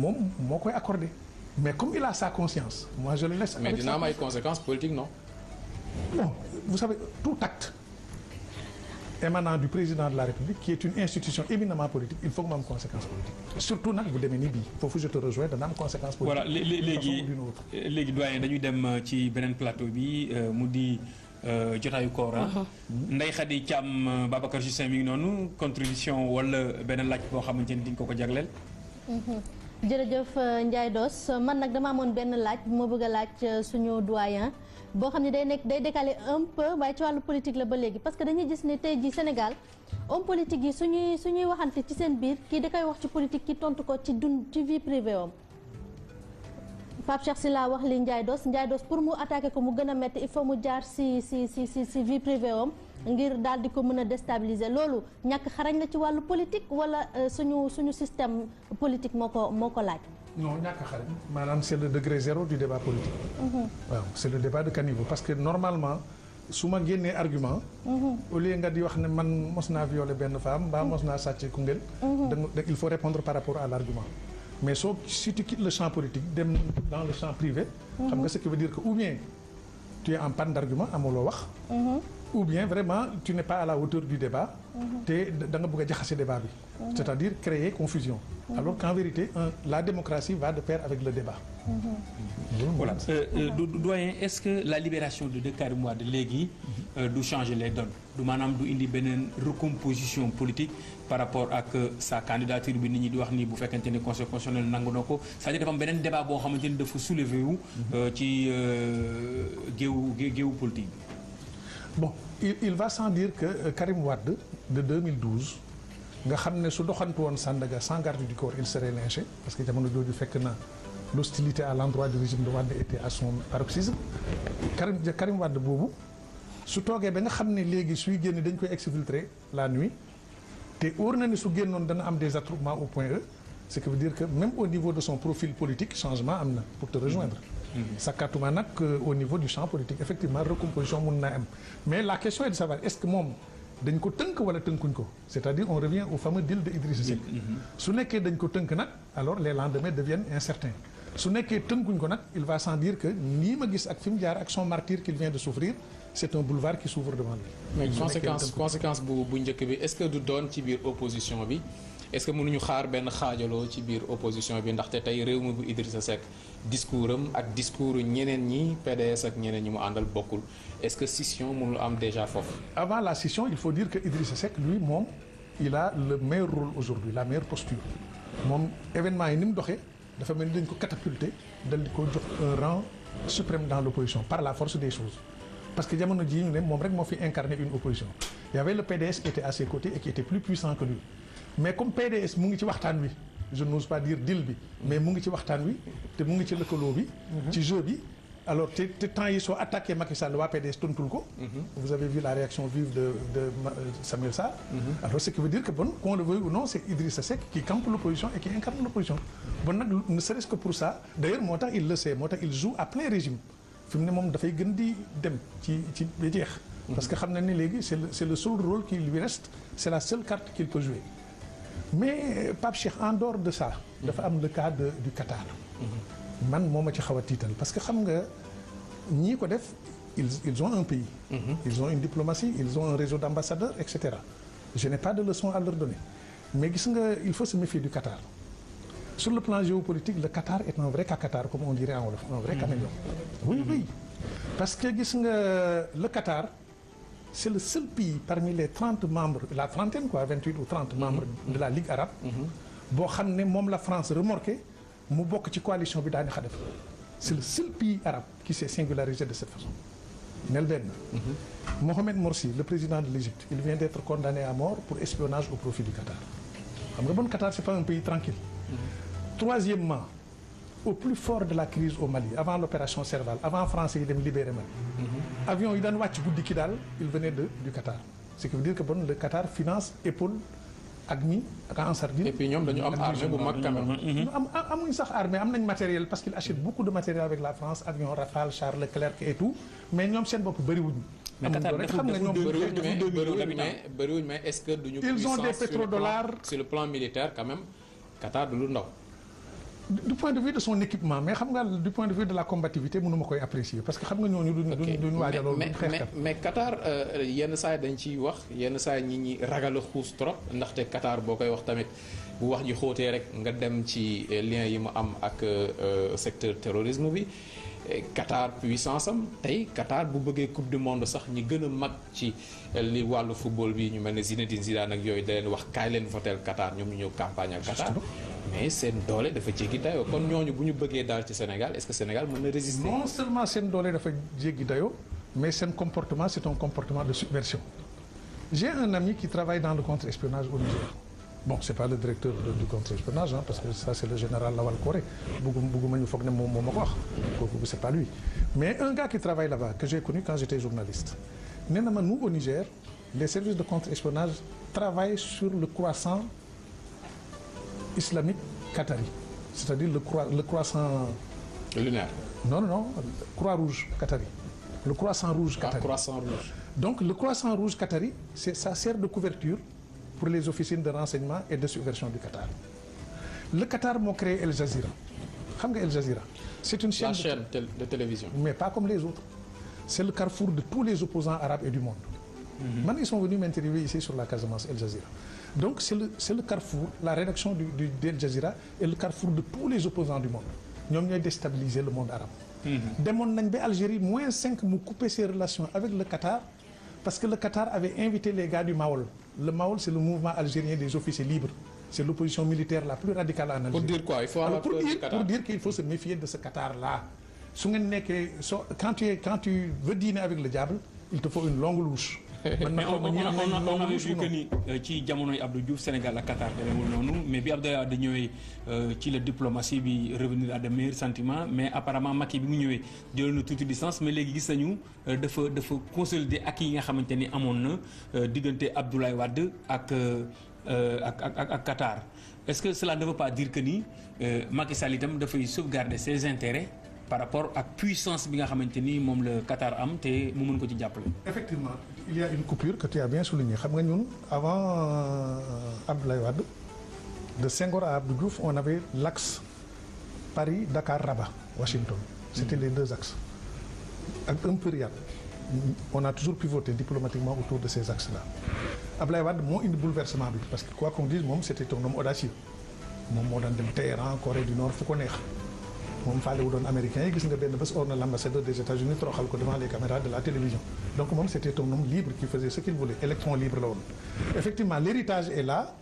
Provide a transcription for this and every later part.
moom moo koy accordé mais comme il a sa conscience moi je le laisse. mais dina am ay conséquences politiques non. Bon vous savez tout acte émanant du président de la République qui est une institution éminemment politique il faut que mu am conséquence politique surtout nag bu demee ni bii foofu je te rejoins dana am conséquence politique. voilà léegi doyen dañuy dem ci beneen plateau bi mu di jotaayu koor. Ndeye Khady Thiam Babacar Justin mi ngi noonu contribution wala beneen laaj boo xamante ni di nga ko jagleel. jërëjëf Ndiaye Doss man nag dama amoon benn laaj bu ma bëgg a laaj suñu doyen boo xam ne day décaler un peu waaye ci wàllu politique la ba léegi parce que dañuy gis ne tey jii Sénégal homme politique yi suñuy waxante ci seen biir kii da koy wax ci politique ki tontu ko ci vie privée am Pape Cheikh Sylla wax li Ndiaye Doss pour mu attaquer ko mu gën a métti il faut mu jaar si vie privée am ngir daal di ko mën a déstabiliser loolu ñàkk xarañ la ci wàllu politique wala suñu système politique moo ko laaj. non ñàkk xarañ maanaam c'est le degré zéro du débat politique. waaw c'est le débat de caniveau parce que normalement su ma génnee argument. au lieu nga di wax ne man mos naa violer benn femme mbaa mos naa sàcc Koungheul. il faut répondre par rapport à l'argument. mais si tu quittes le champ politique dem dans le champ privé. xam nga ce qui veut dire que ou bien tu es en panne d'argument amuloo wax. ou bien vraiment tu n'es pas à la hauteur du débat. te da nga bëgg a jaxase débat bi. c'est-à-dire créer confusion. alors qu'en vérité la démocratie va de pair avec le débat. Voilà doyen est-ce que la libération de Karim Wade léegi du changer les donnes du maanaam du indi beneen recomposition politique par rapport ak sa candidature bi nit ñi di wax ni bu fekkente ni conseil constitutionnel nangu na ko c'est-à-dire dafa am beneen débat boo xamante ni dafa soulever wu ci géewu politique bi. Bon il va sans dire que Karim Wade de 2012 nga xam ne su doxantu woon Sandaga sans garde du corps il serait lynché parce que jamono jooju fekk na l'hostilité à l'endroit du régime de Wade était à son paroxysme Karim Wade boobu su toogee ba nga xam ne léegi suy génn dañ koy exfiltrer la nuit te wóor na ne su génnoon dana am des attroupements au point E ce qui veut dire que même au niveau de son profil politique changement am na pour te rejoindre sakatuma nag au niveau du champ politique effectivement recomposition mun naa am mais la question est de savoir est-ce que moom dañ ko tënk wala tënkuñ ko c'est-à-dire on revient au fameux deal de Idrissa Seck su nekkee dañ ko tënk nag alors les lendemains deviennent incertains su nekkee tënkuñ ko nag il va sans dire que nii ma gis ak fi mu jaar ak son martyre qu'il vient de souffrir c'est un boulevard qui s'ouvre devant lui. mais conséquence bu njëkk bi est-ce que du doon ci biir opposition bi est-ce que mënuñu xaar benn xaajaloo ci biir opposition bi ndaxte tey réew mi bu Idrissa Seck discours am ak discours ñeneen ñi PDS ak ñeneen ñi mu àndal bokkul est-ce que scission mënul am déjà foofu. Avant la scission il faut dire que Idrissa Seck lui moom il a le meilleur rôle aujourd'hui la meilleure posture moom événement yi ni mu doxee dafa mel ni dañ ko catapulter dal di ko jox un rang suprême dans l'opposition par la force des choses parce que jamono jii ñu ne moom rek moo fi incarné une opposition il y avait le PDS qui était à ses côtés et qui était plus puissant que lui mais comme PDS mu ngi ci waxtaan wi je n'ose pas dire deal bi mais mu ngi ci waxtaan wi te mu ngi ci lëkkaloo bi ci jeu bi alors te temps yi soo attaqué Macky Sall waa PDS tontul ko vous avez vu la réaction vive de Samuel Sarr alors ce qui veut dire que bon qu'on le veuille ou non c'est Idrissa Seck qui campe l'opposition et qui incarne l'opposition bon nag ne serait-ce que pour ça d'ailleurs moo tax il le sait moo tax il joue à plein régime fi mu ne moom dafay gën di dem ci ba jeex parce que xam na ni léegi c'est le seul rôle qui lui reste c'est la seule carte qu'il peut jouer mais Pape Cheikh en dehors de ça dafa am le cas du Qatar man moo ma ci xaw a tiital parce que xam nga ñii ko def ils ont un pays ils ont une diplomatie ils ont un réseau d'ambassadeurs etc je n'ai pas de leçon à leur donner mais gis nga il faut se méfier du Qatar sur le plan géopolitique le Qatar est un vrai Qatar comme on dirait en wolof un vrai caméléon oui parce que gis nga le Qatar c'est le seul pays parmi les 30 membres la trentaine quoi 28 ou 30 membres de la Ligue arabe boo xam ne moom la France remorqué mu bokk ci coalition bi daani Kadhafi c'est le seul pays arabe qui s'est singularisé de cette façon nel benn Mohamed Morsi le président de l'Égypte il vient d'être condamné à mort pour espionnage au profit du Qatar xam nga bon Qatar c'est pas un pays tranquille troisièmement au plus fort de la crise au Mali avant l'opération Serval avant français yi dem libérer Mali avion yi daan wàcc guddi ki daal il venait du Qatar ce qui veut dire que bon le Qatar finance épaule AQMI ak Ansar Dine. Et puis ñoom dañu am armée bu mag quand même. amuñ sax armée am nañ matériel parce qu'il achète beaucoup de matériel avec la France avion Rafale Charles Leclerc et tout mais ñoom seen bopp bëriwuñ. mais Qatar xam nga ñoom bëriwuñ mais est-ce que duñu. ils ont des pétrodollars sur le plan militaire quand même Qatar du lu ndaw. du point de vue de son équipement mais xam nga du point de vue de la combativité mënuma koy apprécier parce que xam nga ñooñu duñu waajaloon duñu xeexkat mais Qatar yenn saa yi dañ ciy wax yenn saa yi ñi ragal a xuus trop ndaxte Qatar boo koy wax tamit bu wax ji xóotee rek nga dem ci lien yi mu am ak secteur terrorisme bi Qatar puissance am tey Qatar bu bëggee coupe du monde sax ñi gën a mag ci li wàllu football bi ñu mel ne Zinedine Zidane ak yooyu da leen wax kaay leen votel Qatar ñoom ñu ñëw campagne ak Qatar mais seen doole dafa jéggi dayoo kon ñooñu bu ñu bëggee daal ci Sénégal est-ce que Sénégal mën na résister. non seulement seen doole dafa jéggi dayoo mais seen comportement c'est un comportement de subversion. J'ai un ami qui travaille dans le contre-espionnage au Niger. Bon, c'est pas le directeur du contre-espionnage parce que ça c'est le général Lawal Coré. Bëgguma ñu foog ne moom moo ma ko wax. Kooku c'est pas lui. Mais un gars qui travaille là-bas que j'ai connu quand j'étais journaliste. Nee na ma nous au Niger, les services de contre-espionnage travaillent sur le croissant islamique qatari. C'est-à-dire le croissant lunaire. Non, Croix-Rouge qatari. Le croissant rouge qatari. Croissant rouge. Donc le croissant rouge qatari, ça sert de couverture pour les officines de renseignement et de subversion du Qatar. Le Qatar moo créé El Jazeera. Xam nga El Jazeera? C'est une chaîne de télévision. Mais pas comme les autres. C'est le carrefour de tous les opposants arabes et du monde. Man, ils sont venus m'interviewer ici sur la Casamance, El Jazeera. Donc c'est le carrefour, la rédaction d'El Jazeera est le carrefour de tous les opposants du monde. Ñoom ñooy déstabiliser le monde arabe. Demoon nañ ba Algérie -5 mu couper ses relations avec le Qatar parce que le Qatar avait invité les gars du Maol. Le Maol, c'est le mouvement algérien des officiers libres. C'est l'opposition militaire la plus radicale en Algérie. Pour dire quoi? Il faut avoir peur du Qatar. Pour dire qu'il faut se méfier de ce Qatar-là. Quand tu veux dîner avec le diable, il te faut une longue louche. Mais on avait vu que ni ci jamonoy Abdou Diouf Sénégal ak Qatar demewul noonu mais bi Abdoulaye Wade ñëwee ci la diplomatie bi revenir à de meilleurs sentiments mais apparemment Macky bi mu ñëwee jëloon na tuuti distance mais léegi gis nañu dafa consolider ak yi nga xamante ni amoon na diggante Abdoulaye Wade ak Qatar. Est-ce que cela ne veut pas dire que ni Macky Sall itam dafay sauvegarder ses intérêts par rapport ak puissance bi nga xamante ni moom la Qatar am te mu mën ko ci jàppale. Effectivement, il y a une coupure que tu as bien souligné. Xam nga ñun avant Abdoulaye Wade, de Senghor à Abdou Diouf, on avait l'axe Paris, Dakar, Rabat, Washington. C'était les deux axes. Ak un peu Riyad. On a toujours pivoté diplomatiquement autour de ces axes-là. Abdoulaye Wade moo indi bouleversement bi parce que quoi qu'on dise moom c'était un homme audacieux. Moom moo daan dem Téhéran, Corée du Nord fu ko neex. moom faale wu doon américain yi gis nga benn bés or na l'ambassadeur des États-Unis toroxal ko devant les caméras de la télévision. Donc moom c'était un homme libre qui faisait ce qu'il voulait, électron libre la woon. Effectivement l'héritage est là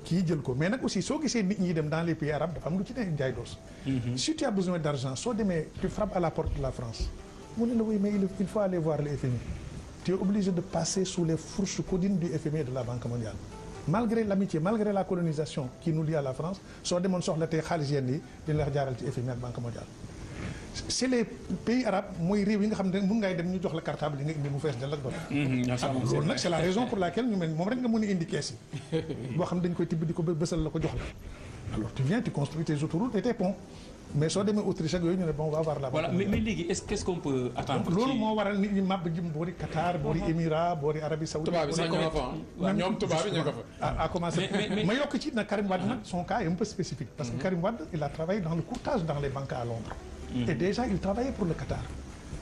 kii jël ko mais nag aussi soo gisee nit ñi dem dans les pays arabes dafa am lu ci ne njaay doos. Si tu as besoin d'argent soo demee tu frappes à la porte de la France mu ne la oui mais il faut aller voir le FMI. Tu es obligé de passer sous les fourches codines du FMI et de la Banque mondiale. Malgré l'amitié, malgré la colonisation qui nous lie à la France, soo demoon soxla tey xaalis yenn yi dina la jaaral ci FMI ak Banque mondiale. C'est les pays arabes mooy réew yi nga xam ne mun ngay dem ñu jox la cartable yi nga indi mu fees dell ak doole. loolu nag c'est la raison pour laquelle ñu mel moom rek nga mën a indi kees yi. boo xam ne dañ koy tibb di ko bësal la ko jox la. Alors tu viens tu construis tes autoroutes et tes ponts. Mais soo demee Autriche ak yooyu ñu ne bon on va voir là-bas. Voilà mais léegi qu'est-ce qu'on peut attendre. loolu moo waral nit ñi màbb jëm boori Qatar boori Émirats boori Arabie Saoudite. tubaab bi sax ñoo nga fa ñoom tubaab bi ñoo nga fa. a commencé ma yokk ci nag Karim Wade nag son cas est un peu spécifique. Parce que Karim Wade il a travaillé dans le courtage dans les banques à Londres. Et déjà il travaillait pour le Qatar.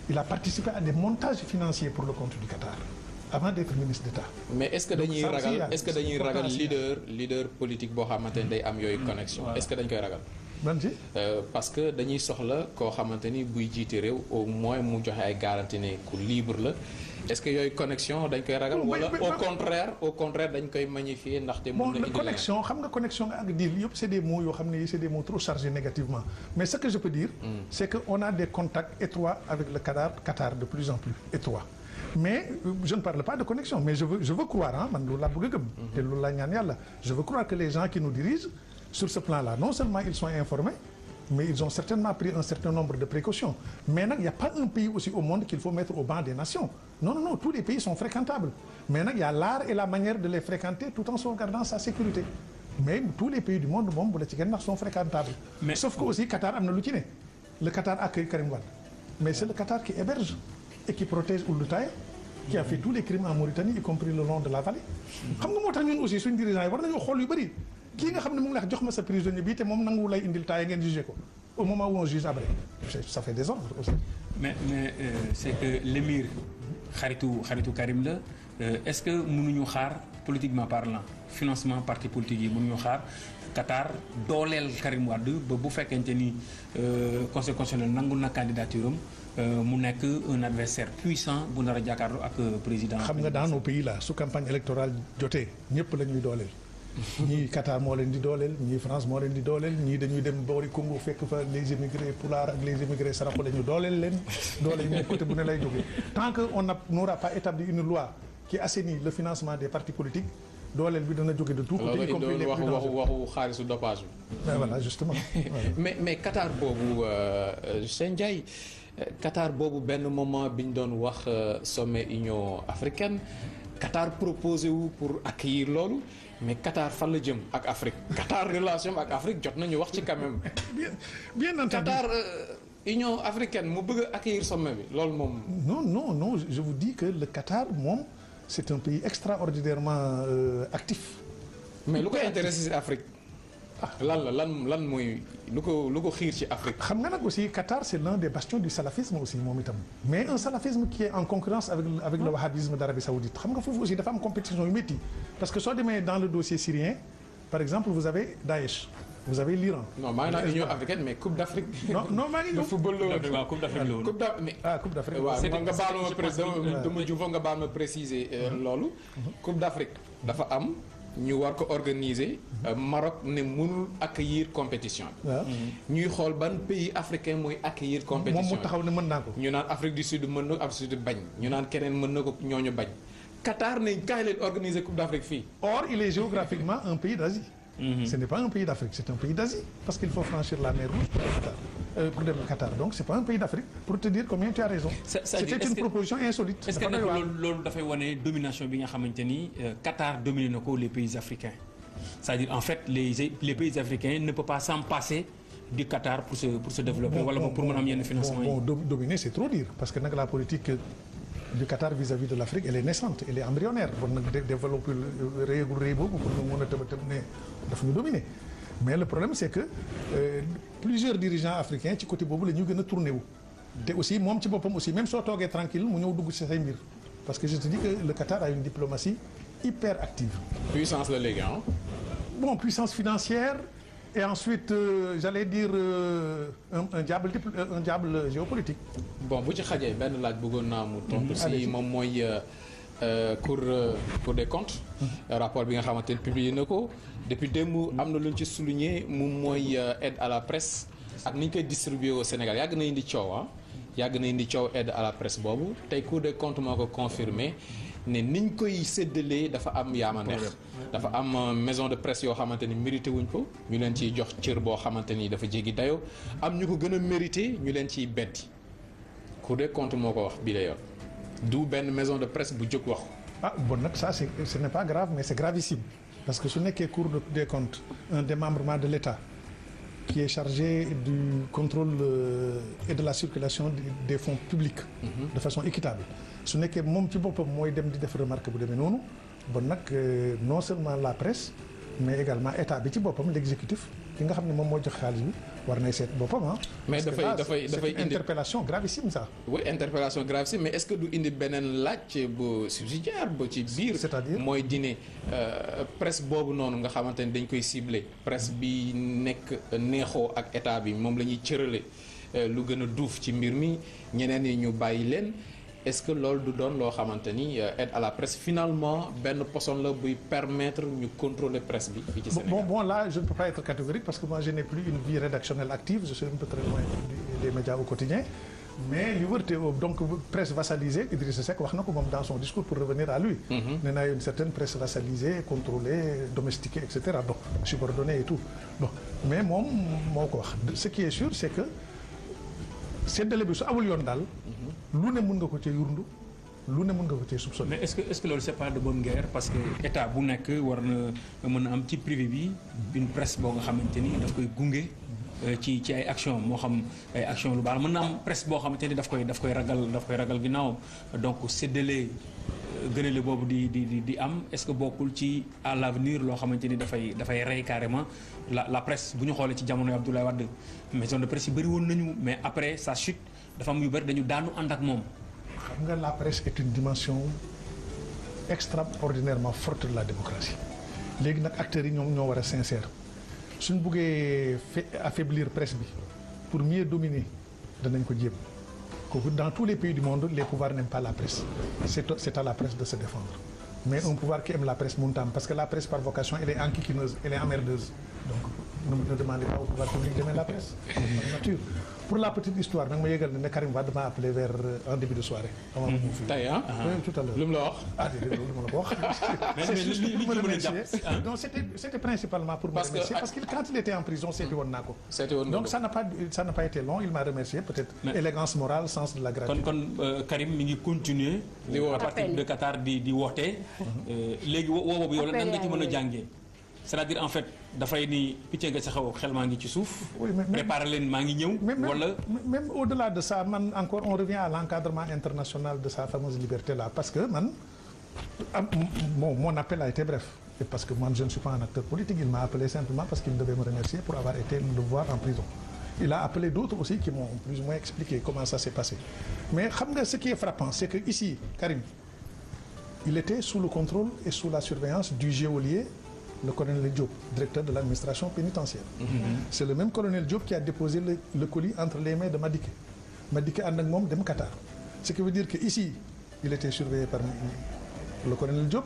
Il a participé à des montages financiers pour le compte du Qatar. Avant d'être ministre d'État. Mais est-ce que dañuy ragal leader politique boo xamante ne day am yooyu connexion. Est-ce que dañ koy ragal. Parce que dañuy soxla koo xamante ni buy jiite réew au moins mu joxe ay garantie ne ku libre la est-ce que yooyu connexion dañ koy ragal wala au contraire dañ koy magnifier ndaxte mën na indi connexion xam nga connexion ak deal yëpp c'est des mots yoo xam ne c'est des mots trop chargés négativement mais ce que je peux dire c'est que on a des contacts étroits avec le Qatar de plus en plus étroits mais je ne parle pas de connexion mais je veux croire man loolu laa bëgg a gëm te loolu laa ñaan yàlla je veux croire que les gens qui nous dirigent sur ce plan-là, non seulement ils sont informés, mais ils ont certainement pris un certain nombre de précautions. Mais il n'y a pas un pays aussi au monde qu'il faut mettre au banc des nations. Non, tous les pays sont fréquentables. Mais il y a l'art et la manière de les fréquenter tout en sauvegardant sa sécurité. Mais tous les pays du monde sont fréquentables. Mais sauf que aussi Qatar a le Qatar accueille Karim Wade. Mais c'est le Qatar qui héberge et qui protège Ould Taya, qui a fait tous les crimes en Mauritanie, y compris le long de la vallée. Xam nga moo tax ñun aussi suñu dirigeants yi war nañoo xool yu bëri. kii nga xam ne mu ngi lay jox ma sa prisonnier bi te moom nangu lay indil taay ngeen jugé ko au moment où on juge après ça fait désordre aussi. mais c'est que l'émir xaritu Karim la est-ce que mënuñu xaar politiquement parlant financement parti politique yi mënuñu xaar Qatar dooleel Karim Wade ba bu fekkente ni conseil constitutionnel nangul na candidature am mu nekk un adversaire puissant bu nar a jàkkaarloo ak président. xam nga dans nos pays là su campagne électorale jotee ñëpp la ñuy dooleel. ñii Qatar moo leen di dooleel ñii France moo leen di dooleel ñii dañuy dem boori Congo fekk fa les émigrés pulaar ak les émigrés saraxule ñu dooleel leen dooleel ñu côté bu ne lay jógee tant que on n'aura pas établi une loi qui assainit le financement des partis politiques dooleel bi dana jóge de tout côté y compris les plus dangereux. waxu xaalisu dopage bi. voilà justement. mais Qatar boobu Sène Ndiaye Qatar boobu benn moment bi ñu doon wax sommet Union africaine Qatar proposé wu pour accueillir loolu. mais Qatar fan la jëm ak Afrique Qatar relation ak Afrique jot nañu wax ci quand même. bien entendu Qatar Union africaine mu bëgg a accueillir sommet bi loolu moom. non je vous dis que le Qatar moom c'est un pays extraordinairement actif. mais lu ko intéressé ci Afrique. lan mooy lu ko xiir ci Afrique. xam nga nag aussi Qatar c'est l'un des bastions du salafisme aussi moom itam. mais un salafisme qui est en concurrence avec le wahhabisme d'Arabie Saoudite xam nga foofu aussi dafa am compétition yu métti parce que soo demee dans le dossier syrien par exemple vous avez Daesh vous avez l'Iran. non maa ngi naan Union africaine mais Coupe d'Afrique. non maa ngi ñëw football la waaw Coupe d'Afrique la woon. Coupe d'Afrique. waaw nga baal ma président dama juufoo nga baal ma préciser loolu. Coupe d'Afrique dafa am. ñu war ko organiser Maroc ne mënul accueillir compétition bi. ñuy xool ban pays africain mooy accueillir compétition moom mu taxaw ne mën naa ko. ñu naan Afrique du Sud mën na ko Afrique du Sud bañ ñu naan keneen mën na ko ñooñu bañ Qatar ne kaay leen organiser Coupe d'Afrique fii. Or il est géographiquement un pays d'Asie. Ce n'est pas un pays d'Afrique, c'est un pays d'Asie parce qu'il faut franchir la mer Rouge pour dem Qatar donc c'est pas un pays d'Afrique pour te dire combien tu as raison. C'était une proposition insolite. est-ce que nag loolu dafay wane domination bi nga xamante ni Qatar domine na ko les pays africains c'est-à-dire en fait les pays africains ne peuvent pas s'en passer du Qatar pour se développer wala pour mën a am yenn financement yi. Dominer c'est trop dire parce que nag la politique du Qatar vis-à-vis de l'Afrique elle est naissante elle est embryonnaire bon nag développer réegul réy boobu pour nga mën a tëb ne daf ñu dominer mais le problème c'est que plusieurs dirigeants africains ci côté boobu la ñu gën a tourné wu te aussi moom ci boppam aussi même soo toogee tranquille mu ñëw dugg ci say mbir parce que je te dis que le Qatar a une diplomatie hyper active. puissance la léegi ah. bon puissance financière et ensuite j'allais dire un diable géopolitique. bon bu ci xajee benn laaj bëggoon naa mu tontu si moom mooy Cour des comptes. rapport bi nga xamante ne publié na ko depuis démb am na lu ñu ci souligné moom mooy aide à la presse ak ni ñu koy distribuer au Sénégal yàgg na indi coow yàgg na indi coow aide à la presse boobu tey Cour des comptes moo ko confirmé ne niñ koy séddalee dafa am yaama neex dafa am maison de presse yoo xamante ni mérité wuñ ko ñu leen ciy jox cër boo xamante ni dafa jéggi dayoo am ñu ko gën a mérité ñu leen ciy beddi Cour des comptes moo ko wax bi la yoon du benn maison de presse bu jóg wax bon nag ça ce n'est pas grave mais c'est gravissime parce que su nekkee Cour des comptes un démembrement de l'État qui est chargé du contrôle et de la circulation des fonds publics de façon équitable su nekkee moom ci boppam mooy dem di def remarque bu demee noonu bon nag non seulement la presse mais également état bi ci boppam l'exécutif ki nga xam ne moom moo jox xaalis bi war nay seet boppam mais dafay indi interpellation gravissime ça. oui interpellation gravissime mais est-ce que du indi beneen laaj bu subsidiaire ba ci biir. c'est-à-dire mooy dine presse boobu noonu nga xamante ni dañ koy cibler presse bi nekk neexoo ak état bi moom la ñuy cërale lu gën a duuf ci mbir mi ñeneen yi ñu bàyyi leen. est-ce que loolu du doon loo xamante ni aide à la presse finalement benn poson la buy permettre ñu contrôler presse bi fii ci Sénégal. Bon là je ne peux pas être catégorique parce que moi je n'ai plus une vie rédactionnelle active je suis un peu très loin des médias au quotidien mais li wërte donc presse vassalisée Idrissa Seck wax na ko moom dans son discours pour revenir à lui. nee naa une certaine presse vassalisée contrôlée domestiquée et cetera bon subordonnée et tout bon mais moom moo ko wax ce qui est sûr c'est que séddale bi su amul yoon daal. lu ne mën nga ko cee yurndu lu ne mën nga ko cee soupçonner. mais est-ce que loolu c'est pas de bonne guerre parce que état bu nekk war na mën a am ci privé bi une presse boo nga xamante ni daf koy gunge ci ay action moo xam ay action lu baax mën na am presse boo xamante ni daf koy ragal ginnaawam donc séddale gënale boobu di am est-ce que bokkul ci à l'avenir loo xamante ni dafay rey carrément la presse bu ñu xoolee ci jamono Abdoulaye Wade maison de presse yi bëri woon nañu mais après sa chute dafa am yu bëri dañu daanu ànd ak moom. xam nga la presse est une dimension extraordinairement forte de la démocratie léegi nag acteurs yi ñoo war a sincère suñ buggee affaiblir presse bi pour mieux dominer danañ ko jéem kooku dans tous les pays du monde les pouvoirs n'aiment pas la presse c'est à la presse de se défendre mais un pouvoir qui aime la presse mënut a am parce que la presse par vocation elle est enquiquineuse elle est emmerdeuse donc ne demandez pas au pouvoir public d'aimer la presse par nature. Pour la petite histoire nag ma yëgal ne Karim Wade m'a appelé vers en début de soirée. tey ah tout à l'heure lu mu la wax. ah déedéet loolu ma la ko wax. mais li ma remercier. Non c'était principalement pour me remercier parce que quand il était en prison seeti woon naa ko. Donc ça n'a pas été long il m'a remercié peut-être. Élégance morale sens de la gratitude. kon Karim mi ngi continuer. di woote à partir de Qatar di woote. léegi woo boobu yow nan nga ci mën a jàngee. c'est-à-dire en fait dafay ni picc nga sa xaw xel maa ngi ci suuf. préparer leen maa ngi ñëw. wala même au-delà de ça man encore on revient à l'encadrement international de sa fameuse liberté là parce que man mon appel a été bref. Et parce que moi je ne suis pas un acteur politique il m'a appelé simplement parce qu'il devait me remercier pour avoir été le voir en prison. Il a appelé d'autres aussi qui m'ont plus ou moins expliqué comment ça s'est passé. Mais xam nga ce qui est frappant c'est que ici Karim il était sous le contrôle et sous la surveillance du geôlier. Le colonel Diop, directeur de l'administration pénitentiaire. C'est le même colonel Diop qui a déposé le colis entre les mains de Madické. Madické ànd ak moom dem Qatar. Ce qui veut dire que ici, il était surveillé par le colonel Diop.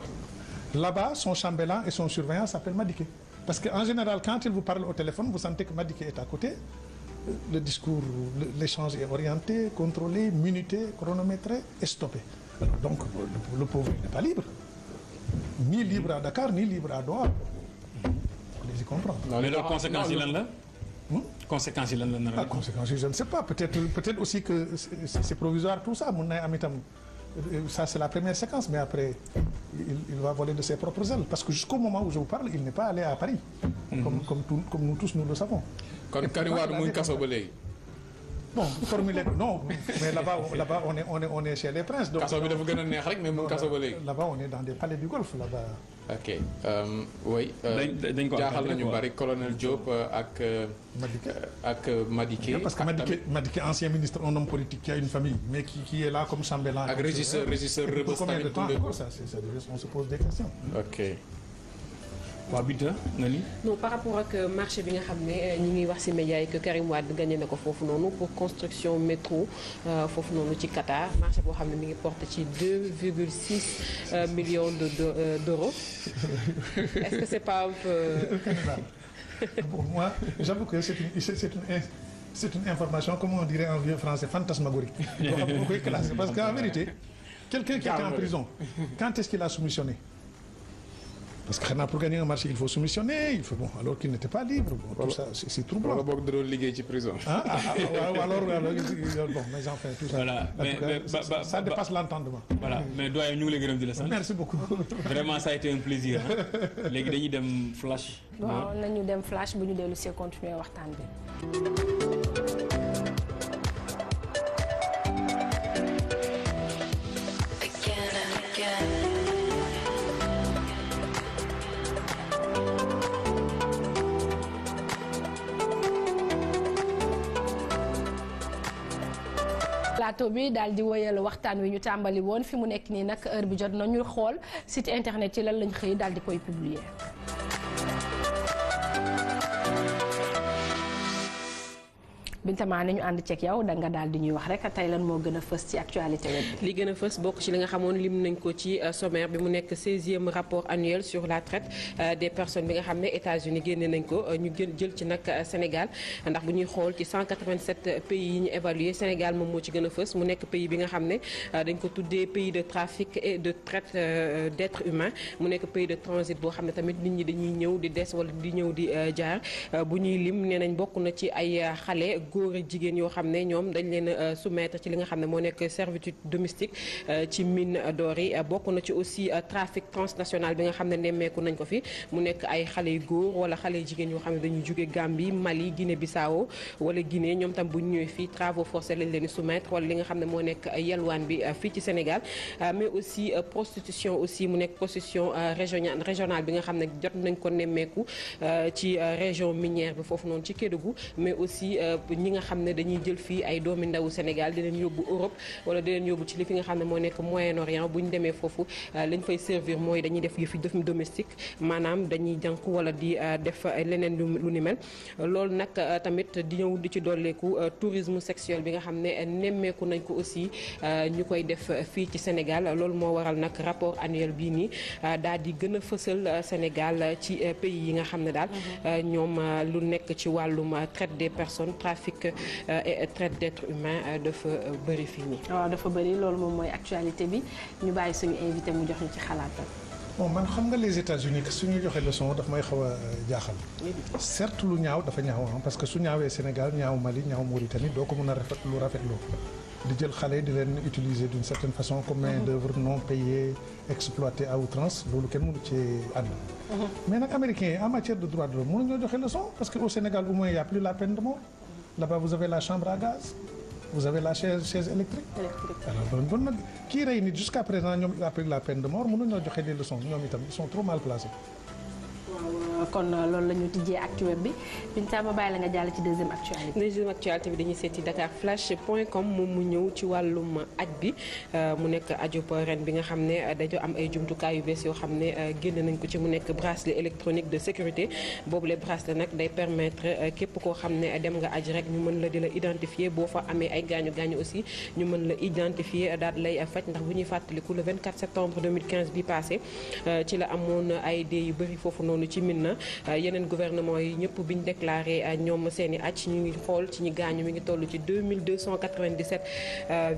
Là-bas, son chambellan et son surveillant s'appellent Madické. Parce qu'en général, quand il vous parle au téléphone, vous sentez que Madické est à côté. Le discours, l'échange est orienté, contrôlé, minuté, chronométré et stoppé. Alors, donc, le pauvre n'est pas libre. Ni libre à Dakar ni libre à Doha. Allez-y comprendre. mais loolu conséquences yi lan la. conséquences yi lan la nar a. Conséquences yi je ne sais pas peut-être aussi que c'est provisoire tout ça mun na am itam ça c'est la première séquence mais après il va voler de ses propres ailes parce que jusqu'au moment où je vous parle il n'est pas allé à Paris. comme nous tous nous le savons. kon Karim Wade muy kaso ba léegi. Bon formuler non mais là-bas on est chez les princes. Donc kaso bi dafa gën a neex rek mais mu kaso ba léegi. Là-bas on est dans des palais du Golfe là-bas. ok oui. dañ ko jaaxal nañu bari colonel Diop ak. Madické. Parce que Madické ancien ministre un homme politique qui a une famille mais qui est là comme chambellan. ak régisseur Rebeuss pour combien de temps encore ça on se pose des questions. ok. waaw Binta nga ni. non par rapport ak marché bi nga xam ne ñi ngi wax ci média yi que Karim Wade gagné na ko foofu noonu pour construction métro foofu noonu ci Qatar marché boo xam ne mi ngi porté ci 2,6 millions d'euros est-ce que c'est pas un peu. Bon moi j'avoue que c'est une information comme on dirait en vieux français fantasmagorique. boo xam ne boo koy classé parce qu'en vérité quelqu'un qui était en prison quand est-ce qu'il a soumissionné. Parce que xanaa pour gagner un marché il faut soumissionner il faut bon alors qu'il n'était pas libre bon, tout ça c'est troublant. wala boog da doon liggéey ci prison. alors bon mais enfin tout ça. Voilà mais ça dépasse l'entendement. Voilà mais doyen ñu ngi lay gërëm di la sant. Merci beaucoup. Vraiment ça a été un plaisir léegi dañuy dem flash. waaw nañu dem flash bu ñu dellu si continuer waxtaan bi. plateau bi daal di woyal waxtaan wi ñu tàmbali woon fi mu nekk nii nag heure bi jot na ñu xool site internet yi lan lañ xëy daal di koy publier. Bintamaa ne ñu ànd ceeg yow da nga daal di ñuy wax rek tey lan moo gën a fës ci actualité web bi. li gën a fës bokk ci li nga xamoon lim nañ ko ci sommaire bi mu nekk 16e rapport annuel sur la traite des personnes bi nga xam ne États-Unis génne nañ ko ñu jël ci nag Sénégal ndax bu ñuy xool ci 187 pays yi ñu évalué Sénégal moom moo ci gën a fës mu nekk pays bi nga xam ne dañ ko tuddee pays de trafic et de traite d'êtres humains mu nekk pays de transit boo xam ne tamit nit ñi dañuy ñëw di des wala di ñëw di jaar bu ñuy lim nee nañ bokk na ci ay xale góor ak jigéen yoo xam ne ñoom dañ leen soumettre ci li nga xam ne moo nekk servitude domestique ci mine d'or yi bokk na ci aussi trafic transnational bi nga xam ne nemmeeku nañ ko fi mu nekk ay xale yu góor wala xale yu jigéen yoo xam ne dañuy jóge Gambie Mali Guinée Bissau wala Guinée ñoom tam bu ñu ñëwee fii travaux forcés lañ leen di soumettre wala li nga xam ne moo nekk yelwaan bi fii ci Sénégal mais aussi prostitution aussi mu nekk prostitution régionale bi nga xam ne jot nañ ko nemmeeku ci région minière bi foofu noonu ci Kédougou mais aussi ñi nga xam ne dañuy jël fii ay doomi ndawu Sénégal di leen yóbbu Europe wala di leen yóbbu ci li fi nga xam ne moo nekk Moyen-Orient bu ñu demee foofu lañ fay servir mooy dañuy def yëfi domestique maanaam dañuy jànku wala di def leneen lu ni mel loolu nag tamit di ñëw di ci dolleeku tourisme sexuel bi nga xam ne nemmeeku nañ ko aussi ñu koy def fii ci Sénégal loolu moo waral nag rapport annuel bii nii daal di gën a fësal Sénégal ci pays yi nga xam ne daal ñoom lu nekk ci wàllum traite des personnes trafic et traite d'êtres humains dafa bëri fii nii. waaw dafa bëri loolu moom mooy actualité bi ñu bàyyi suñu invité mu jox ñu ci xalaatam. bon man xam nga les États-Unis su ñuy joxe leçon daf may xaw a jaaxal. certes lu ñaaw dafa ñaaw parce que su ñaawee Sénégal ñaaw Mali ñaaw Mauritanie doo ko mën a rafetloo di jël xale di leen utiliser d'une certaine façon comme main d'œuvre non payée exploitée à outrance loolu kenn mënu ci ànd. mais nag américains yi en matière de droits de l'homme mënuñoo joxe leçon parce que au Sénégal au moins il y a plus la peine de mort là-bas vous avez la chambre à gaz. vous avez la chaise électrique. alors bon nag kii rey nit jusqu'à présent ñoom il a pris la peine de mort mënuñoo joxe des leçons ñoom itam ils sont trop mal placés. kon loolu la ñu tijjee actu web bi Binta ma bàyyi la nga jàll ci deuxième actualité bi dañuy seeti dakarflash.com moom mu ñëw ci wàllum aj bi mu nekk ajub ren bi nga xam ne dañoo am ay jumtukaay yu bees yoo xam ne génn nañ ko ci mu nekk bracelet électronique de sécurité boobu le bracelet nag day permettre képp koo xam ne dem nga aj rek ñu mën la di la identifier boo fa amee ay gaañu aussi ñu mën la identifier daal lay faj ndax bu ñuy fàttaliku le 24 septembre 2015 bi passé ci la amoon ay dee yu bëri foofu noonu ci Minna yeneen gouvernement yi ñëpp bi ñu déclaré ñoom seeni aj ñu ngi xool ci ñi gaañu mi ngi toll ci 2297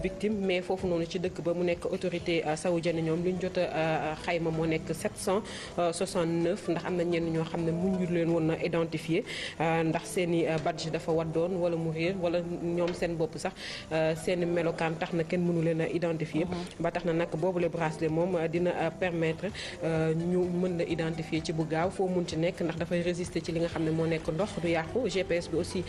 victimes mais foofu noonu ci dëkk ba mu nekk autorité saoudienne ñoom li ñu jot a xayma moo nekk 769 ndax am na ñenn ñoo xam ne mu ñu leen woon a identifié ndax seeni badge dafa waddoon wala mu réer wala ñoom seen bopp sax seen melokaan tax na kenn mënu leen a identifié ba tax na nag boobu le bracelet moom dina permettre ñu mën la identifier ci bu gaaw foo mun ci nekk ndax dafay résister ci li nga xam ne moo nekk ndox du yàqu GPS bi aussi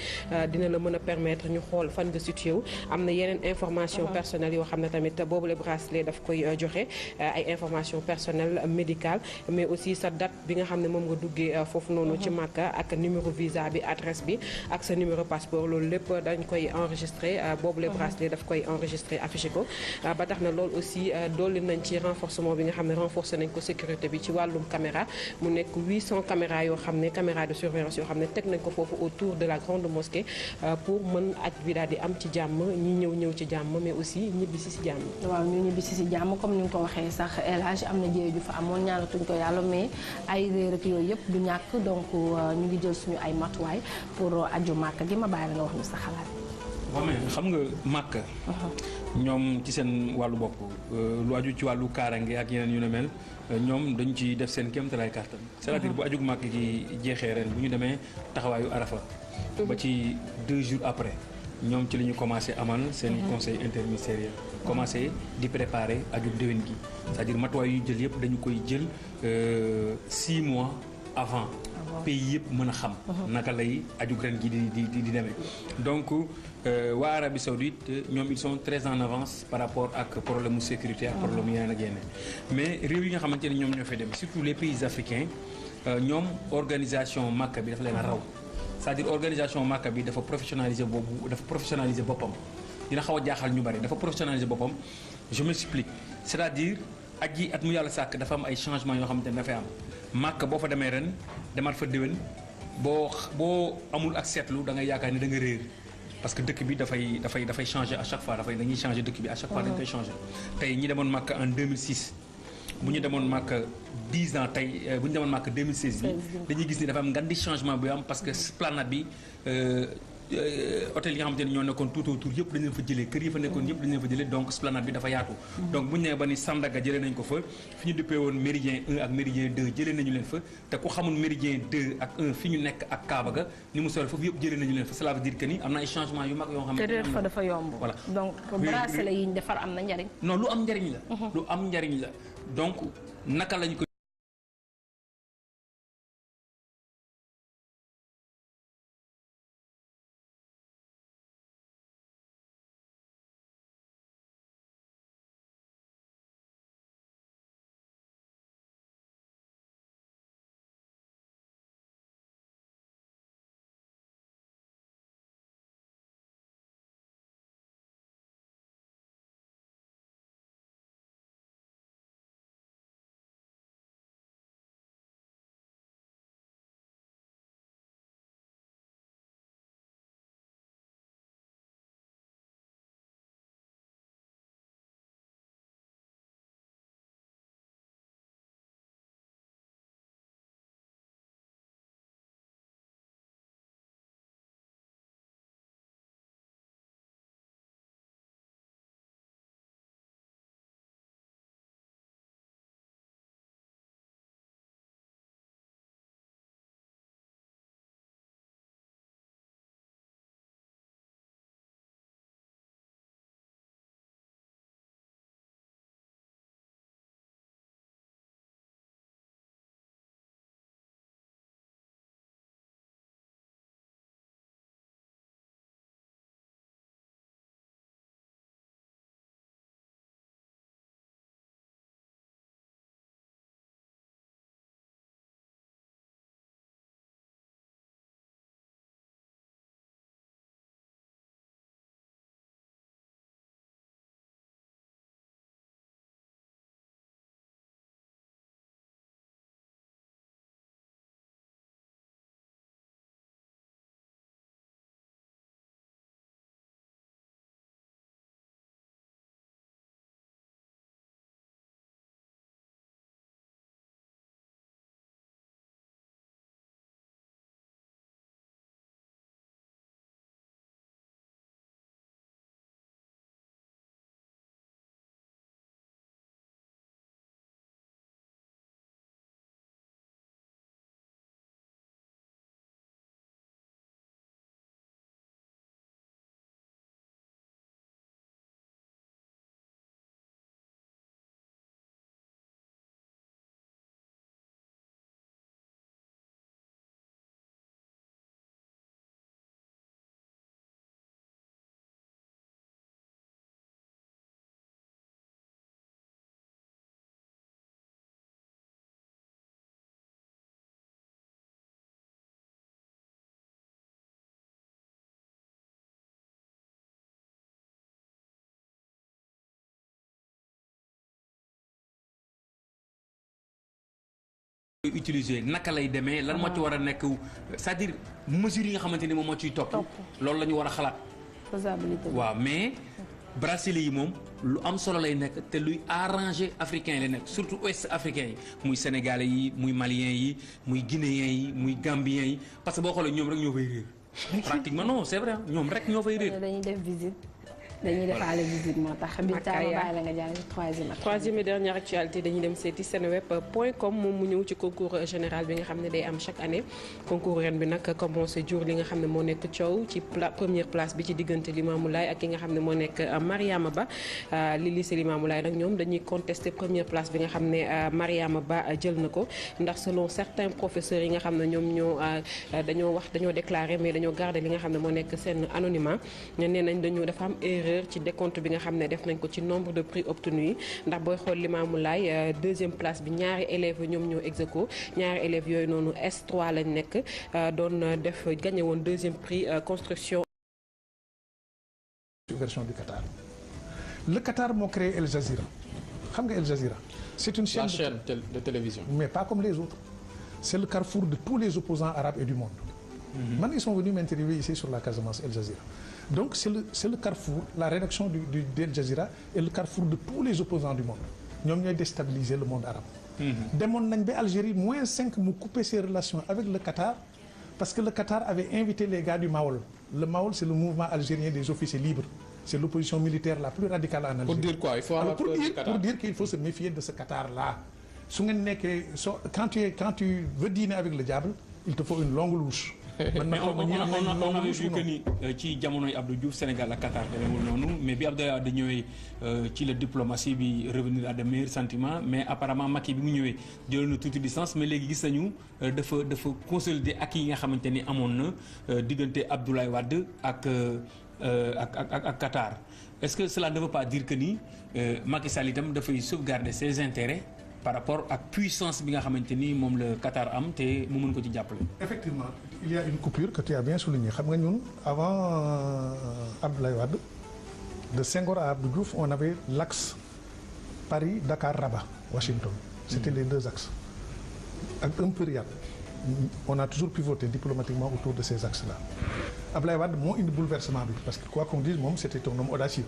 dina la mën a permettre ñu xool fan nga situé wu am na yeneen information personnelle yoo xam ne tamit boobu le bracelet daf koy joxe ay information personnelle médicale mais aussi sa date bi nga xam ne moom nga duggee foofu noonu ci Makka ak numéro visa bi adresse bi ak sa numéro passeport loolu lépp dañ koy enregistré boobu le bracelet daf koy enregistré affiché ko ba tax na loolu aussi dolli nañ ci renforcement bi nga xam ne renforcé nañ ko sécurité bi ci wàllum caméra mu nekk 800 caméras yoo xam ne caméra de surveillance yoo xam ne teg nañ ko foofu autour de la grande mosquée pour mën aj bi daal di am ci jàmm ñi ñëw ci jàmm mais aussi ñibbisi si jàmm. waaw ñu ñibbisi si jàmm comme ni nga ko waxee sax El Hadj am na jéey ju fa amoon ñaanatuñ ko yàlla mais ay réer ak yooyu yëpp du ñàkk donc ñu ngi jël suñu ay matuwaay pour aju Màkka gi ma bàyyi la nga wax ñu sa xalaat. waaw mais xam nga Màkka. ñoom ci seen wàllu bopp lu aju ci wàllu kaarange ak yeneen yu ne mel ñoom dañu ci def seen kéemtalaay kàttan. c'est-à-dire bu aju Màkka gi jeexee ren bu ñu demee taxawaayu Arafa. ba ci 2 jours après ñoom ci la ñu commencé amal seen conseil interministériel. commencé di préparer aju déwén gi c'est-à-dire matuwaay yu jël yëpp dañu koy jël 6 mois avant. pays yëpp mën a xam naka lay aju ren gi di demee donc waa Arabie Saoudite ñoom ils sont très en avance par rapport ak problème mu sécurité ak problème yeneen ak yeneen mais réew yi nga xamante ne ñoom ñoo fay dem surtout les pays africains ñoom organisation Makka bi dafa leen a raw c'est-à-dire organisation Makka bi dafa professionnaliser boppam dina xaw a jaaxal ñu bari dafa professionnaliser boppam je m'explique c'est-à-dire aj yi at mu yàlla sàkk dafa am ay changements yoo xamante ne dafay am Makka boo fa demee ren demaat fa déwén boo amul ak seetlu da ngay yaakaar ni da nga réer parce que dëkk bi dafay changer à chaque fois dañuy changer dëkk bi à chaque fois dañ koy changer tey ñi demoon Makka en 2006 bu ñu demoon Makka 10 ans tey bu ñu demoon Makka 2016 bi dañuy gis ni dafa am ngan di changement bu am parce que planète bi hôtel yi nga xamante ne ñoo nekkoon tout autour yëpp dañu leen fa jëlee kër yi fa nekkoon yëpp dañu leen fa jëlee donc esplanade bi dafa yaatu. donc bu ñu nee ba ni Sandaga jëlee nañ ko fa fi ñu duppee woon méridien 1 ak méridien 2 jëlee nañu leen fa te ku xamul méridien 2 ak 1 fi ñu nekk ak Kaaba ga ni mu sori foofu yëpp jëlee nañu leen fa cela veut dire que ni am na ay changements yu mag yoo xam ne. te fa dafa yomb. voilà donc bracelet yi ñu defar am na njariñ. non lu am njariñ la. lu am njariñ la donc naka lañ ko. utiliser naka lay demee lan moo ci war a nekk c'est-à-dire mesures yi nga xamante ni moom moo ciy topp loolu la ñu war a xalaat faisabilité waaw mais bracelet yi moom lu am solo lay nekk te luy arranger africain lay nekk surtout ouest africain yi muy sénégalais yi muy malien yi muy guinéen yi muy gambien yi parce que boo xoolee ñoom rek ñoo fay réer pratiquement non c'est vrai ñoom rek ñoo fay réer dañuy def visite dañuy defaale visite moo tax bi bàyyi la nga jàll troisième et dernière actualité dañuy dem seeti seneweb.com moom mu ñëw ci concours général bi nga xam ne day am chaque année concours ren bi nag commencé jur li nga xam ne moo nekk coow ci première place bi ci diggante Limamou Laye ak ki nga xam ne moo nekk Mariama Ba li lycée Limamou Laye nag ñoom dañuy contester première place bi nga xam ne Mariama Ba jël na ko ndax selon certains professeurs yi nga xam ne ñoom dañoo déclaré mais dañoo garder li nga xam ne moo nekk seen anonymat nee nañ dafa am erreur ci décompte bi nga xam ne def nañ ko ci nombre de prix obtenus yi ndax booy xool Limamou Laye deuxième place bi ñaari élèves ñoom ñoo ex aequo ñaari élèves yooyu noonu S3 lañ nekk doon def gagné woon deuxième prix construction. version du Qatar le Qatar moo créé El Jazeera xam nga El Jazeera c'est une chaîne de télévision mais pas comme les autres c'est le carrefour de tous les opposants arabes et du monde. Man ils sont venus m'interviewer ici sur la Casamance El Jazeera. Donc c'est le carrefour, la rédaction d'Al Jazeera est le carrefour de tous les opposants du monde. ñoom ñooy déstabiliser le monde arabe. demoon nañ ba Algérie -5 mu couper ses relations avec le Qatar parce que le Qatar avait invité les gars du Maol. Le Maol, c'est le mouvement algérien des officiers libres. C'est l'opposition militaire la plus radicale en Algérie. Pour dire quoi? Il faut avoir peur du Qatar. Pour dire qu'il faut se méfier de ce Qatar-là. Quand tu veux dîner avec le diable, il te faut une longue louche. mais on avait vu que ni ci jamonoy Abdou Diouf Sénégal ak Qatar demewul noonu mais bi Abdoulaye Wade ñëwee ci la diplomatie bi revenir à de meilleurs sentiments mais apparemment Macky bi mu ñëwee jëloon na tuuti distance mais léegi gis nañu dafa consolider ak yi nga xamante ni amoon na diggante Abdoulaye Wade ak Qatar est-ce que cela ne veut pas dire que ni Macky Sall itam dafay sauvegarder ses intérêts par rapport ak puissance bi nga xamante ni moom la Qatar am te mu mën ko ci jàppale. Effectivement, il y a une coupure que tu as bien souligné. Xam nga ñun avant Abdoulaye Wade, de Senghor à Abdou Diouf, on avait l'axe Paris, Dakar, Rabat, Washington. C'était les deux axes. Ak un peu Riyad. On a toujours pivoté diplomatiquement autour de ces axes-là. Abdoulaye Wade moo indi bouleversement bi parce que quoi qu'on dise moom c'était un homme audacieux.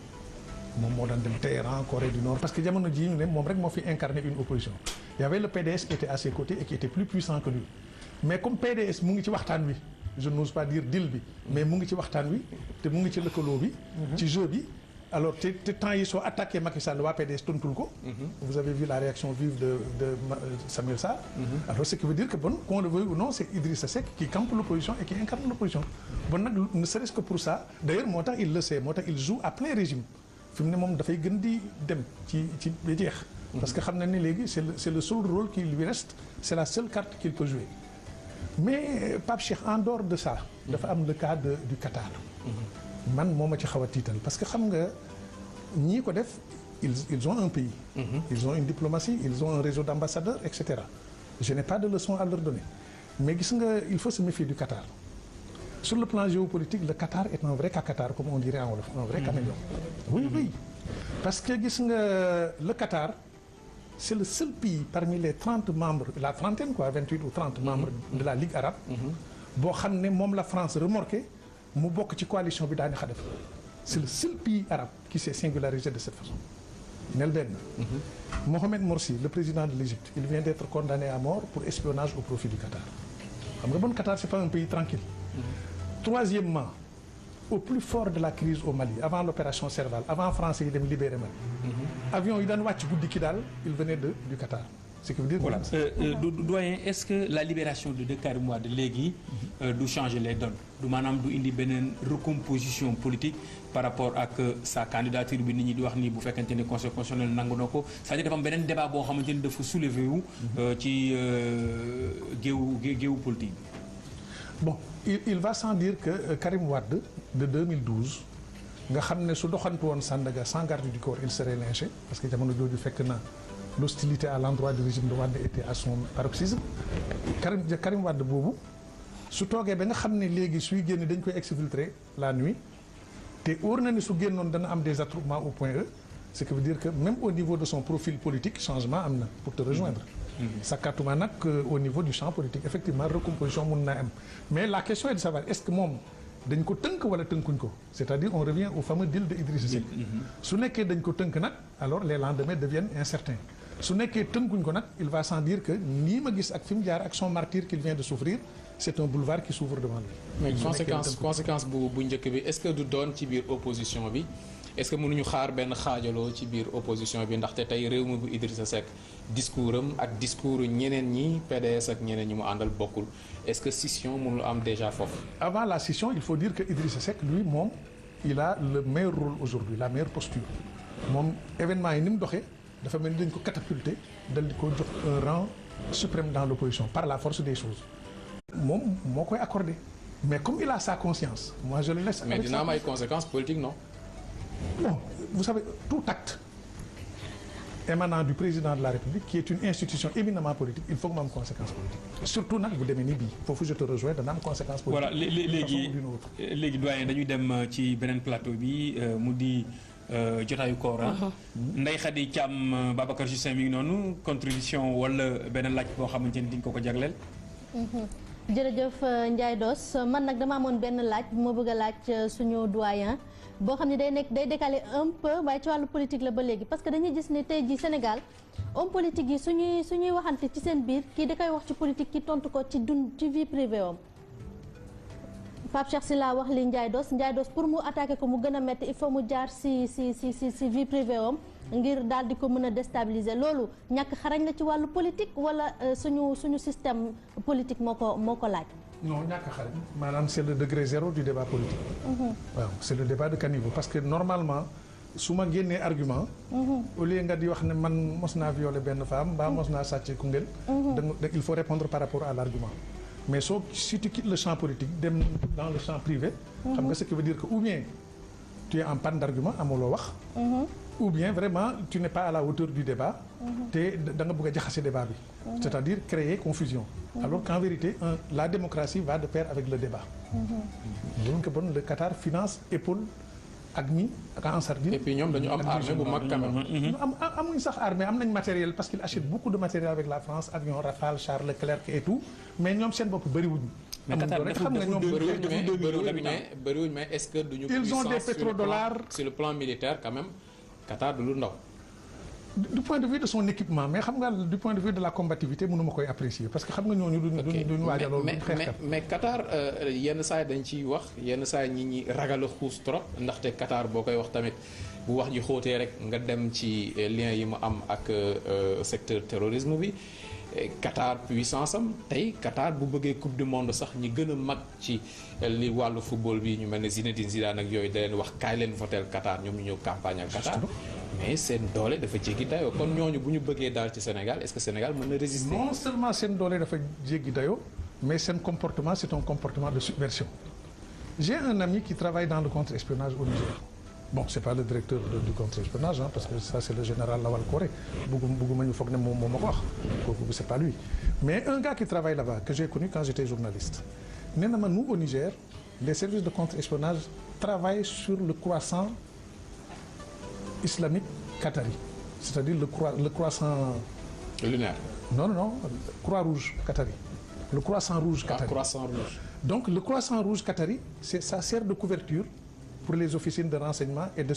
moom moo daan dem Téhéran Corée du Nord parce que jamono jii ñu ne moom rek moo fi incarné une opposition. Il y avait le PDS qui était à ses côtés et qui était plus puissant que lui mais comme PDS mu ngi ci waxtaan wi je n'ose pas dire deal bi mais mu ngi ci waxtaan wi te mu ngi ci lëkkaloo bi. ci jeu bi alors te temps yi soo attaqué Macky Sall waa PDS tontul ko. vous avez vu la réaction vive de Samuel Sarr. Alors ce qui veut dire que bon qu'on le veuille ou non c'est Idrissa Seck qui campe l'opposition et qui incarne l'opposition bon nag ne serait-ce que pour ça d'ailleurs moo tax il le sait moo tax il joue à plein régime. fi mu ne moom dafay gën di dem ci ba jeex. parce que xam na ne léegi c'est le seul rôle qui lui reste c'est la seule carte qu'il peut jouer mais Pape Cheikh en dehors de ça. dafa am le cas du Qatar. man moo ma ci xaw a tiital parce que xam nga ñii ko def ils ont un pays. ils ont une diplomatie ils ont un réseau d'ambassadeurs et cetera. je n'ai pas de leçon à leur donner mais gis nga il faut se méfier du Qatar. Sur le plan géopolitique, le Qatar est un vrai Qatar, comme on dirait en wolof, un vrai caméléon. Oui. Parce que gis nga le Qatar, c'est le seul pays parmi les 30 membres, la trentaine quoi, 28 ou 30 membres de la Ligue arabe, boo xam ne moom la France remorqué mu bokk ci coalition bi daani xa def. C'est le seul pays arabe qui s'est singularisé de cette façon. Nel benn. Mohamed Morsi, le président de l'Égypte, il vient d'être condamné à mort pour espionnage au profit du Qatar. Xam nga bon Qatar c'est pas un pays tranquille. Troisièmement, au plus fort de la crise au Mali, avant l'opération Serval, avant français yi dem libérer Mali. Avion yi daan wàcc guddi ki daal il venait du Qatar. Ce qui veut dire voilà doyen est-ce que la libération de Karim Wade léegi du changer les donnes du maanaam du indi beneen recomposition politique par rapport ak sa candidature bi nit ñi di wax ni bu fekkente ne conseil constitutionnel nangu na ko c'est-à-dire dafa am beneen débat boo xamante ni dafa soulever wu ci géewu politique bi. Bon il va sans dire que Karim Wade de 2012 nga xam ne su doxantu woon Sandaga sans garde du corps il serait lynché parce que jamono jooju fekk na l'hostilité à l'endroit du régime de Wade était à son paroxysme Karim Wade boobu su toogee ba nga xam ne léegi suy génn dañ koy exfiltrer la nuit te wóor na ne su génnoon dana am des attroupements au point E ce qui veut dire que même au niveau de son profil politique changement am na pour te rejoindre sakkatuma nag au niveau du champ politique effectivement recomposition mun naa am mais la question est de savoir est-ce que moom dañ ko tënk wala tënkuñ ko c'est-à-dire on revient au fameux deal de Idrissa Seck su nekkee dañ ko tënk nag alors les lendemains deviennent incertains su nekkee tënkuñ ko nag il va sans dire que nii ma gis ak fi mu jaar ak son martyre qu'il vient de souffrir c'est un boulevard qui s'ouvre devant lui. mais conséquence bu njëkk bi est-ce que du doon ci biir opposition bi est-ce que mënuñu xaar benn xaajaloo ci biir opposition bi ndaxte tey réew mi bu Idrissa Seck discours am ak discours ñeneen ñi PDS ak ñeneen ñi mu àndal bokkul est-ce que scission mënul am déjà foofu. Avant la scission il faut dire que Idrissa Seck lui moom il a le meilleur rôle aujourd'hui la meilleure posture moom événement yi ni mu doxee dafa mel ni dañ ko catapulter dal di ko jox un rang suprême dans l'opposition par la force des choses moom moo koy accordé mais comme il a sa conscience moi je le laisse. mais dina am ay conséquences politiques non. Bon vous savez tout acte émanant du président de la République qui est une institution éminemment politique il faut que mu am conséquence politique surtout nag bu demee ni bii foofu je te rejoins dana am conséquence politique. voilà léegi doyen dañuy dem ci beneen plateau bi mu di jotaayu koor Ndeye Khady Thiam Babacar Justin mi ngi noonu contribution wala beneen laaj boo xamante ni di nga ko jagleel. jërëjëf Ndiaye Doss man nag dama amoon benn laaj bu ma bëgg a laaj suñu doyen boo xam ne day décaler un peu waaye ci wàllu politique la ba léegi parce que dañuy gis ne tey jii Sénégal homme politique yi suñuy waxante ci seen biir kii da koy wax ci politique ki tontu ko ci vie privée am Pape Cheikh Sylla wax li Ndiaye Doss pour mu attaquer ko mu gën a métti il faut mu jaar si vie privée am ngir daal di ko mën a déstabiliser loolu ñàkk xarañ la ci wàllu politique wala suñu système politique moo ko laaj. non ñàkk xarañ maanaam c'est le degré zéro du débat politique. waaw c'est le débat de caniveau parce que normalement su ma génnee argument. au lieu nga di wax ne man mos naa violer benn femme mbaa mos naa sàcc Koungheul. il faut répondre par rapport à l'argument. mais si tu quittes le champ politique dem dans le champ privé. xam nga ce qui veut dire que ou bien tu es en panne d'argument amuloo wax. ou bien vraiment tu n'es pas à la hauteur du débat. te da nga bëgg a jaxase débat bi. c'est-à-dire créer confusion. alors qu'en vérité la démocratie va de pair avec le débat. loolu nga bon le Qatar finance épaule ak ñi ak en sardine. et puis ñoom dañu am armée bu mag quand même. amuñ sax armée am nañ matériel parce qu'ils achètent beaucoup de matériel avec la France avion Rafale Charles Leclerc et tout mais ñoom seen bopp bëriwuñ. mais Qatar xam nga ñoom bëriwuñ mais est-ce que duñu. ils ont des pétrodollars sur le plan militaire quand même Qatar du lu ndaw. du point de vue de son équipement mais xam nga du point de vue de la combativité mënuma koy apprécier parce que xam nga ñooñu duñu waajal loolu mais Qatar yenn saa yi dañ ciy wax yenn saa yi ñi ragal a xuus trop ndaxte Qatar boo koy wax tamit bu wax ji xóotee rek nga dem ci lien yi mu am ak secteur terrorisme bi Qatar puissance am tey Qatar bu bëggee coupe du monde sax ñi gën a mag ci li wàllu football bi ñu mel ne Zinedine Zidane ak yooyu da leen wax kaay leen votel Qatar ñoom ñu ñëw campagne ak Qatar mais seen doole dafa jéggi dayoo kon ñooñu bu ñu bëggee daal ci Sénégal est-ce que Sénégal mën na résister. non seulement seen doole dafa jéggi dayoo mais seen comportement c'est un comportement de subversion. J'ai un ami qui travaille dans le contre-espionnage au Niger. Bon, c'est pas le directeur du contre-espionnage parce que ça c'est le général Lawal Koré. Bëgguma ñu foog ne moom moo ma ko wax kooku c'est pas lui. Mais un gars qui travaille là-bas que j'ai connu quand j'étais journaliste. Nee na ma nous au Niger les services de contre-espionnage travaillent sur le croissant islamique qatari, c'est-à-dire le croissant lunaire. Non, Croix-Rouge qatari. Le croissant rouge qatari. Croissant rouge. Donc le croissant rouge qatari, ça sert de couverture pour les officines de renseignement et de